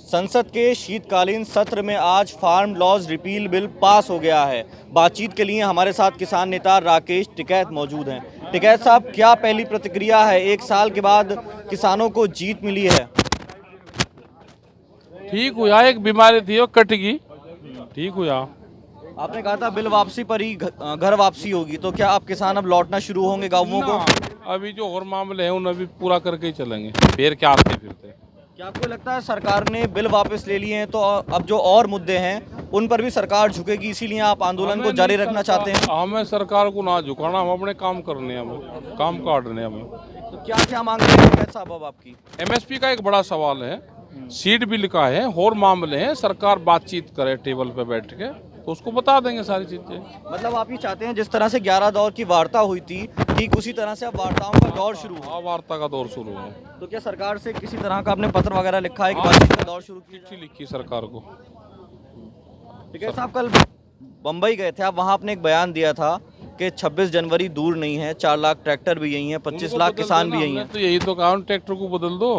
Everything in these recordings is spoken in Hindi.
संसद के शीतकालीन सत्र में आज farm laws repeal bill pass हो गया है। बातचीत के लिए हमारे साथ किसान नेता राकेश टिकैत मौजूद हैं। टिकैत साहब, क्या पहली प्रतिक्रिया है? एक साल के बाद किसानों को जीत मिली है। ठीक हुआ, एक बीमारी थी वो कट गई, ठीक हुआ। आपने कहा था बिल वापसी पर ही घर वापसी होगी, तो क्या अब किसान अब लौटना शुरू होंगे गाँवों को? अभी जो और मामले हैं उन्हें भी पूरा करके ही चलेंगे, फिर क्या आते फिरते। क्या आपको लगता है सरकार ने बिल वापस ले लिए हैं तो अब जो और मुद्दे हैं उन पर भी सरकार झुकेगी, इसीलिए आप आंदोलन को जारी रखना चाहते हैं? हमें सरकार को ना झुकाना, हम अपने काम करने हैं, हमें काम काटने हैं हमें। तो क्या क्या मांग रहे हैं टिकैत साहब अब आपकी? एमएसपी का एक बड़ा सवाल है, सीट बिल का है, और मामले हैं, सरकार बातचीत करे टेबल पे बैठ के तो उसको बता देंगे सारी चीजें। मतलब आप ये चाहते हैं जिस तरह से 11 दौर की वार्ता हुई थी, ठीक उसी तरह से अब वार्ताओं का दौर शुरू हो? हाँ, वार्ता का दौर शुरू है। तो क्या सरकार से किसी तरह का आपने पत्र वगैरह लिखा है कि बातचीत का दौर शुरू किया? चिट्ठी लिखी सरकार को। टिकैत साहब, कल बम्बई गए थे आप, वहाँ आपने एक बयान दिया था कि 26 जनवरी दूर नहीं है, 4 लाख ट्रैक्टर भी यही हैं, 25 लाख किसान भी यही हैं। तो यही तो कहा, ट्रैक्टर को बदल दो।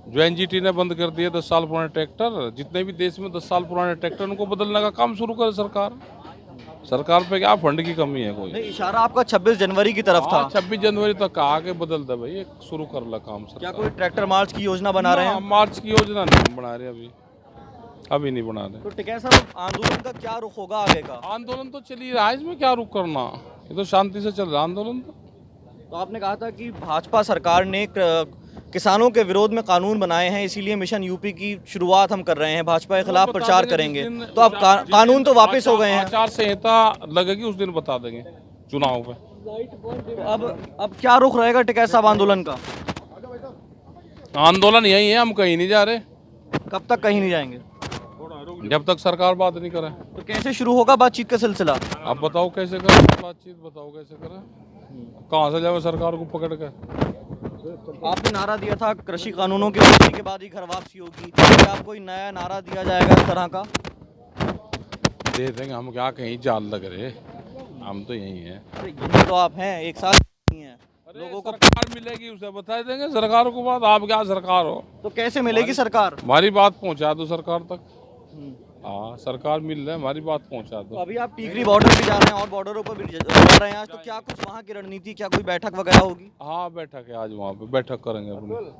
जो एनजीटी ने बंद कर दिया 10 साल पुराने ट्रैक्टर, जितने भी देश में 10 साल पुराने ट्रैक्टर, उनको बदलने का काम शुरू करे सरकार। सरकार पे क्या फंड की कमी है? कोई नहीं, इशारा आपका 26 जनवरी की तरफ था। 26 जनवरी तक कहा के बदल दे भाई, शुरू कर ला काम सरकार। क्या कोई ट्रैक्टर मार्च की योजना बना रहे हैं? मार्च की योजना नहीं बना रहे, अभी नहीं बना रहे। तो टिकैत साहब, आंदोलन का क्या रुख होगा आगे का? आंदोलन तो चल ही रहा है, इसमें क्या रुक करना, ये तो शांति से चल रहा आंदोलन। तो आपने कहा था कि भाजपा सरकार ने किसानों के विरोध में कानून बनाए हैं, इसीलिए मिशन यूपी की शुरुआत हम कर रहे हैं, भाजपा के खिलाफ प्रचार करेंगे। तो अब कानून तो वापस हो गए हैं, आचार संहिता लगेगी, उस दिन बता देंगे चुनाव पे। तो अब क्या रुख रहेगा टिकैत साहब आंदोलन का? आंदोलन यही है, हम कहीं नहीं जा रहे। कब तक कहीं नहीं जाएंगे? जब तक सरकार बात नहीं करे। तो कैसे शुरू होगा बातचीत का सिलसिला? आप बताओ कैसे करें बातचीत, बताओ कैसे करें, कहाँ से जाए सरकार को पकड़ के? आपने नारा दिया था कृषि कानूनों की वापसी के बाद ही घर वापसी होगी, क्या कोई नया नारा दिया जाएगा इस तरह का? दे देंगे, हम क्या कहीं जाल लग रहे, हम तो यही हैं। अरे यही तो आप हैं, एक साल नहीं है लोगों को। सरकार मिलेगी उसे बता देंगे सरकार को बात, आप क्या सरकार हो? तो कैसे मिलेगी सरकार? हमारी बात पहुंचा दो सरकार तक। हाँ, सरकार मिल रहा है, हमारी बात पहुंचा तो दो। अभी आप टीकरी बॉर्डर भी जा रहे हैं और बॉर्डरों पर भी जा रहे हैं आज, तो क्या कुछ वहाँ की रणनीति, क्या कोई बैठक वगैरह होगी? हाँ, बैठक है आज, वहाँ पे बैठक करेंगे अपनी।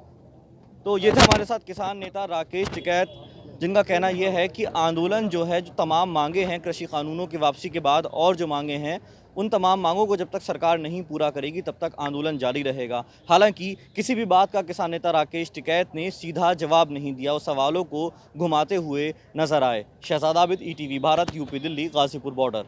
तो ये थे हमारे साथ किसान नेता राकेश टिकैत, जिनका कहना यह है कि आंदोलन जो है, जो तमाम मांगे हैं कृषि कानूनों की वापसी के बाद और जो मांगे हैं, उन तमाम मांगों को जब तक सरकार नहीं पूरा करेगी तब तक आंदोलन जारी रहेगा। हालांकि किसी भी बात का किसान नेता राकेश टिकैत ने सीधा जवाब नहीं दिया और सवालों को घुमाते हुए नजर आए। Shahzad Abid, ETV Bharat, UP Delhi, Ghazipur border.